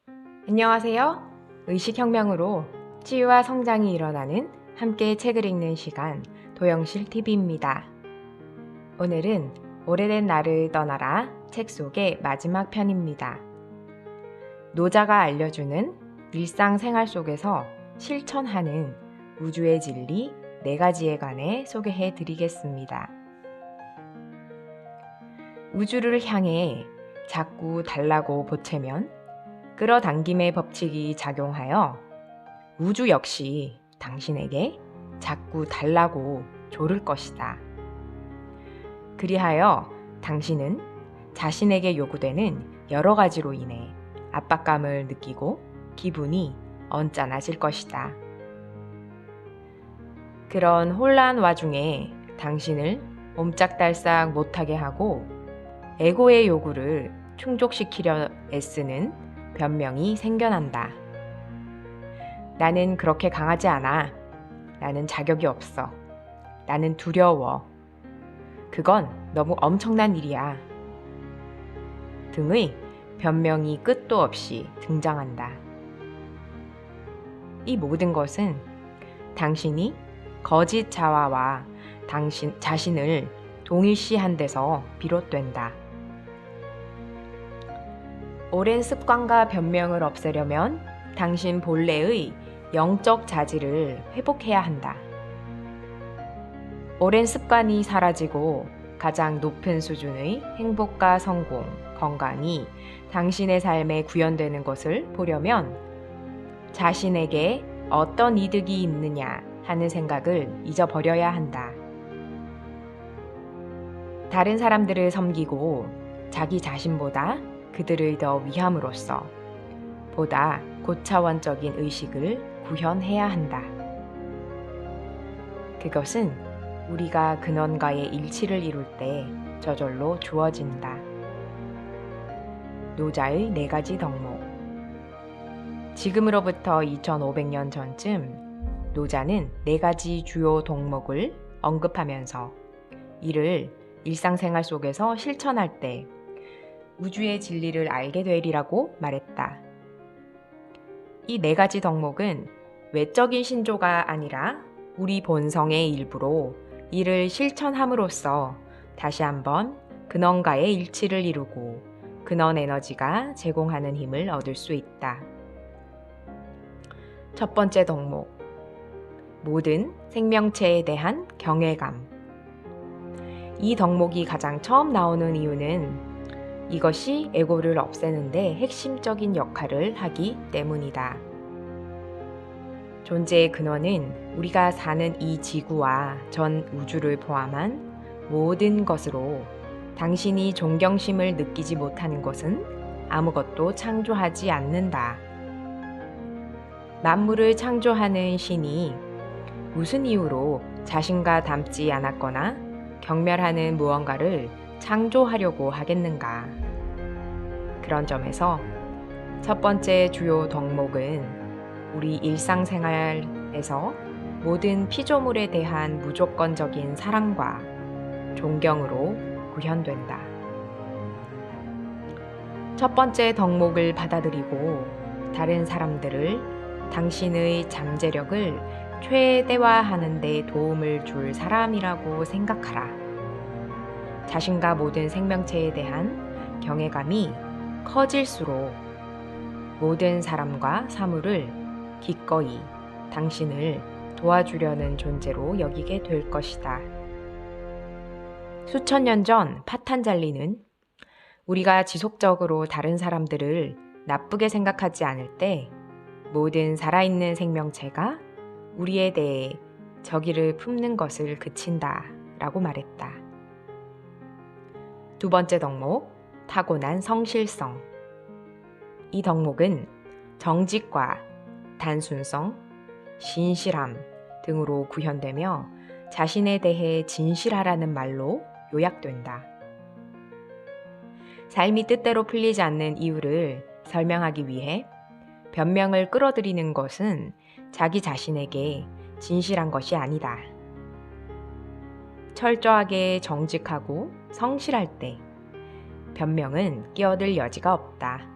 안녕하세요. 의식혁명으로 치유와 성장이 일어나는 함께 책을 읽는 시간 도영실 TV입니다. 오늘은 오래된 나를 떠나라 책 속의 마지막 편입니다. 노자가 알려주는 일상생활 속에서 실천하는 우주의 진리 4가지에 관해 소개해 드리겠습니다. 우주를 향해 자꾸 달라고 보채면 끌어당김의 법칙이 작용하여 우주 역시 당신에게 자꾸 달라고 조를 것이다. 그리하여 당신은 자신에게 요구되는 여러 가지로 인해 압박감을 느끼고 기분이 언짢아질 것이다. 그런 혼란 와중에 당신을 옴짝달싹 못하게 하고 에고의 요구를 충족시키려 애쓰는 변명이 생겨난다. 나는 그렇게 강하지 않아. 나는 자격이 없어. 나는 두려워. 그건 너무 엄청난 일이야. 등의 변명이 끝도 없이 등장한다. 이 모든 것은 당신이 거짓 자화와 자신을 동일시한 데서 비롯된다. 오랜 습관과 변명을 없애려면 당신 본래의 영적 자질을 회복해야 한다. 오랜 습관이 사라지고 가장 높은 수준의 행복과 성공, 건강이 당신의 삶에 구현되는 것을 보려면 자신에게 어떤 이득이 있느냐 하는 생각을 잊어버려야 한다. 다른 사람들을 섬기고 자기 자신보다 그들을 더 위함으로써 보다 고차원적인 의식을 구현해야 한다. 그것은 우리가 근원과의 일치를 이룰 때 저절로 주어진다. 노자의 4가지 덕목. 지금으로부터 2500년 전쯤 노자는 4가지 주요 덕목을 언급하면서 이를 일상생활 속에서 실천할 때 우주의 진리를 알게 되리라고 말했다. 이 4가지 덕목은 외적인 신조가 아니라 우리 본성의 일부로 이를 실천함으로써 다시 한번 근원과의 일치를 이루고 근원 에너지가 제공하는 힘을 얻을 수 있다. 첫 번째 덕목. 모든 생명체에 대한 경외감. 이 덕목이 가장 처음 나오는 이유는 이것이 에고를 없애는데 핵심적인 역할을 하기 때문이다. 존재의 근원은 우리가 사는 이 지구와 전 우주를 포함한 모든 것으로 당신이 존경심을 느끼지 못하는 것은 아무것도 창조하지 않는다. 만물을 창조하는 신이 무슨 이유로 자신과 닮지 않았거나 경멸하는 무언가를 창조하려고 하겠는가? 그런 점에서 첫 번째 주요 덕목은 우리 일상생활에서 모든 피조물에 대한 무조건적인 사랑과 존경으로 구현된다. 첫 번째 덕목을 받아들이고 다른 사람들을 당신의 잠재력을 최대화하는 데 도움을 줄 사람이라고 생각하라. 자신과 모든 생명체에 대한 경외감이 커질수록 모든 사람과 사물을 기꺼이 당신을 도와주려는 존재로 여기게 될 것이다. 수천 년 전 파탄잘리는 우리가 지속적으로 다른 사람들을 나쁘게 생각하지 않을 때 모든 살아있는 생명체가 우리에 대해 저기를 품는 것을 그친다 라고 말했다. 두 번째 덕목, 타고난 성실성. 이 덕목은 정직과 단순성, 신실함 등으로 구현되며 자신에 대해 진실하라는 말로 요약된다. 삶이 뜻대로 풀리지 않는 이유를 설명하기 위해 변명을 끌어들이는 것은 자기 자신에게 진실한 것이 아니다. 철저하게 정직하고 성실할 때 변명은 끼어들 여지가 없다.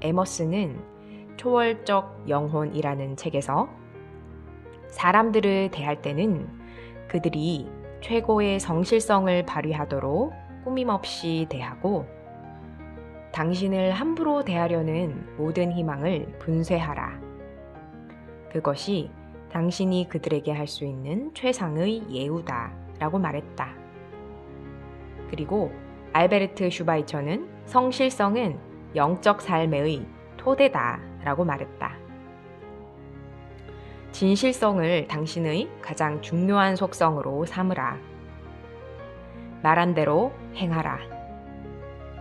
에머스는 초월적 영혼이라는 책에서 사람들을 대할 때는 그들이 최고의 성실성을 발휘하도록 꾸밈없이 대하고 당신을 함부로 대하려는 모든 희망을 분쇄하라. 그것이 당신이 그들에게 할 수 있는 최상의 예우다 라고 말했다. 그리고 알베르트 슈바이처는 성실성은 영적 삶의 토대다 라고 말했다. 진실성을 당신의 가장 중요한 속성으로 삼으라. 말한 대로 행하라.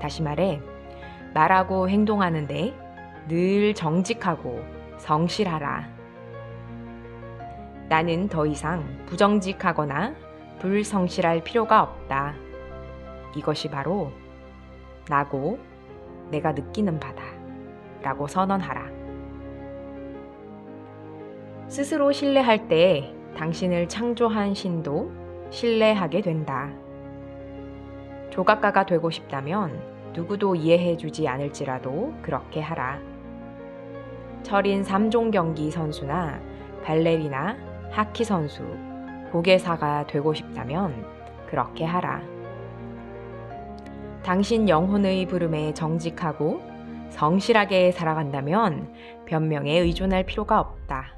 다시 말해, 말하고 행동하는데 늘 정직하고 성실하라. 나는 더 이상 부정직하거나 불성실할 필요가 없다. 이것이 바로 나고 내가 느끼는 바다 라고 선언하라. 스스로 신뢰할 때 당신을 창조한 신도 신뢰하게 된다. 조각가가 되고 싶다면 누구도 이해해주지 않을지라도 그렇게 하라. 철인 3종 경기 선수나 발레리나, 하키 선수, 고개사가 되고 싶다면 그렇게 하라. 당신 영혼의 부름에 정직하고 성실하게 살아간다면 변명에 의존할 필요가 없다.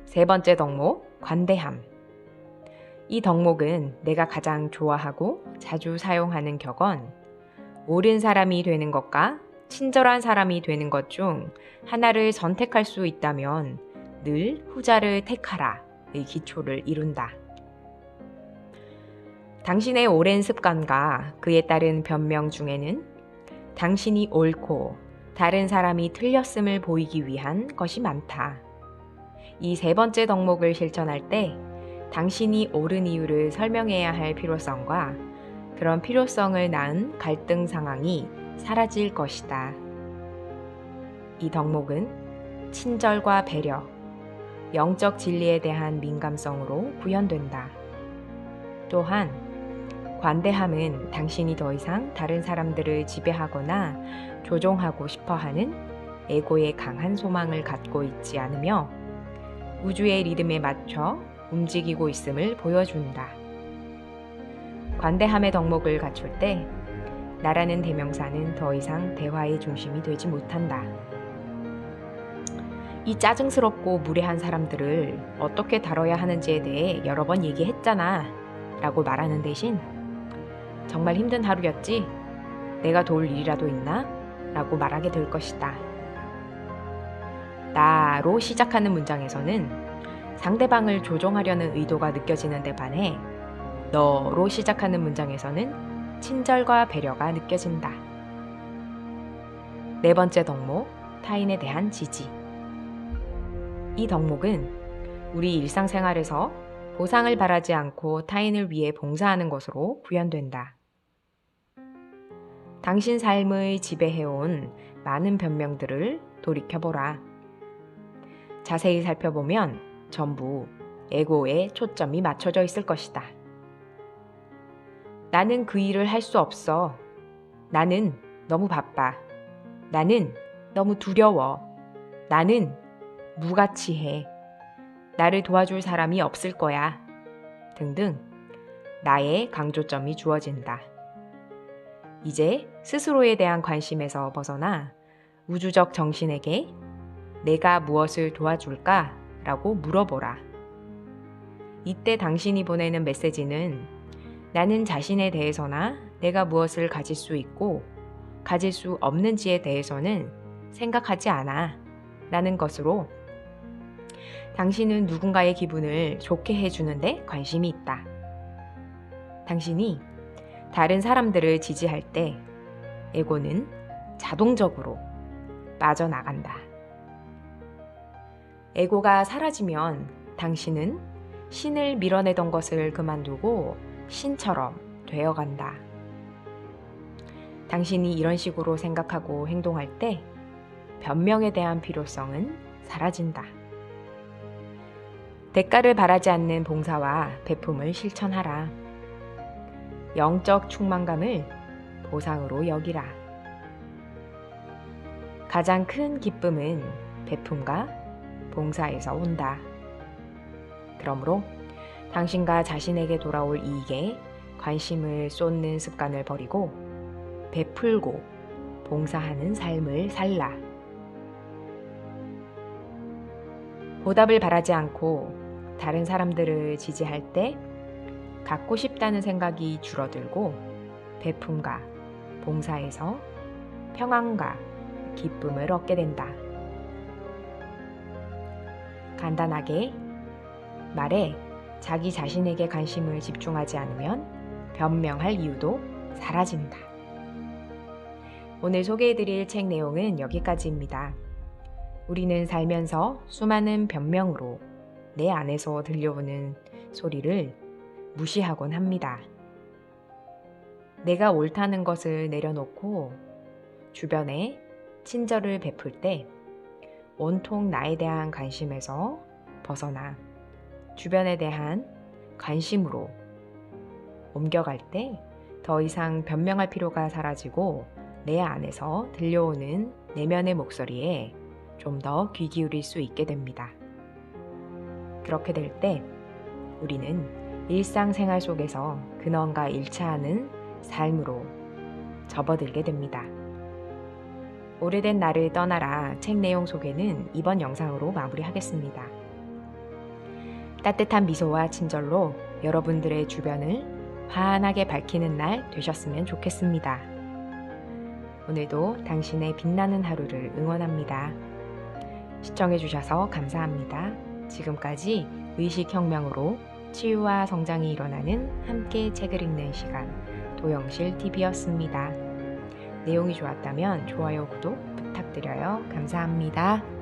세 번째 덕목, 관대함. 이 덕목은 내가 가장 좋아하고 자주 사용하는 격언, 옳은 사람이 되는 것과 친절한 사람이 되는 것 중 하나를 선택할 수 있다면 늘 후자를 택하라의 기초를 이룬다. 당신의 오랜 습관과 그에 따른 변명 중에는 당신이 옳고 다른 사람이 틀렸음을 보이기 위한 것이 많다. 이 세 번째 덕목을 실천할 때 당신이 옳은 이유를 설명해야 할 필요성과 그런 필요성을 낳은 갈등 상황이 사라질 것이다. 이 덕목은 친절과 배려, 영적 진리에 대한 민감성으로 구현된다. 또한 관대함은 당신이 더 이상 다른 사람들을 지배하거나 조종하고 싶어하는 에고의 강한 소망을 갖고 있지 않으며 우주의 리듬에 맞춰 움직이고 있음을 보여준다. 관대함의 덕목을 갖출 때 나라는 대명사는 더 이상 대화의 중심이 되지 못한다. 이 짜증스럽고 무례한 사람들을 어떻게 다뤄야 하는지에 대해 여러 번 얘기했잖아 라고 말하는 대신 정말 힘든 하루였지? 내가 도울 일이라도 있나? 라고 말하게 될 것이다. 나로 시작하는 문장에서는 상대방을 조종하려는 의도가 느껴지는 데 반해 너로 시작하는 문장에서는 친절과 배려가 느껴진다. 네 번째 덕목, 타인에 대한 지지. 이 덕목은 우리 일상생활에서 보상을 바라지 않고 타인을 위해 봉사하는 것으로 구현된다. 당신 삶을 지배해온 많은 변명들을 돌이켜보라. 자세히 살펴보면 전부 에고에 초점이 맞춰져 있을 것이다. 나는 그 일을 할 수 없어. 나는 너무 바빠. 나는 너무 두려워. 나는 무가치해. 나를 도와줄 사람이 없을 거야. 등등 나의 강조점이 주어진다. 이제 스스로에 대한 관심에서 벗어나 우주적 정신에게 내가 무엇을 도와줄까? 라고 물어보라. 이때 당신이 보내는 메시지는 나는 자신에 대해서나 내가 무엇을 가질 수 있고 가질 수 없는지에 대해서는 생각하지 않아 라는 것으로 당신은 누군가의 기분을 좋게 해주는데 관심이 있다. 당신이 다른 사람들을 지지할 때 에고는 자동적으로 빠져나간다. 에고가 사라지면 당신은 신을 밀어내던 것을 그만두고 신처럼 되어간다. 당신이 이런 식으로 생각하고 행동할 때 변명에 대한 필요성은 사라진다. 대가를 바라지 않는 봉사와 베품을 실천하라. 영적 충만감을 보상으로 여기라. 가장 큰 기쁨은 베품과 봉사에서 온다. 그러므로 당신과 자신에게 돌아올 이익에 관심을 쏟는 습관을 버리고 베풀고 봉사하는 삶을 살라. 보답을 바라지 않고 다른 사람들을 지지할 때 갖고 싶다는 생각이 줄어들고 베품과 봉사에서 평안과 기쁨을 얻게 된다. 간단하게 말해 자기 자신에게 관심을 집중하지 않으면 변명할 이유도 사라진다. 오늘 소개해드릴 책 내용은 여기까지입니다. 우리는 살면서 수많은 변명으로 내 안에서 들려오는 소리를 무시하곤 합니다. 내가 옳다는 것을 내려놓고 주변에 친절을 베풀 때 온통 나에 대한 관심에서 벗어나 주변에 대한 관심으로 옮겨갈 때 더 이상 변명할 필요가 사라지고 내 안에서 들려오는 내면의 목소리에 좀 더 귀 기울일 수 있게 됩니다. 그렇게 될 때 우리는 일상생활 속에서 근원과 일치하는 삶으로 접어들게 됩니다. 오래된 나를 떠나라 책 내용 소개는 이번 영상으로 마무리하겠습니다. 따뜻한 미소와 친절로 여러분들의 주변을 환하게 밝히는 날 되셨으면 좋겠습니다. 오늘도 당신의 빛나는 하루를 응원합니다. 시청해주셔서 감사합니다. 지금까지 의식혁명으로 치유와 성장이 일어나는 함께 책을 읽는 시간 도영실TV였습니다. 내용이 좋았다면 좋아요, 구독 부탁드려요. 감사합니다.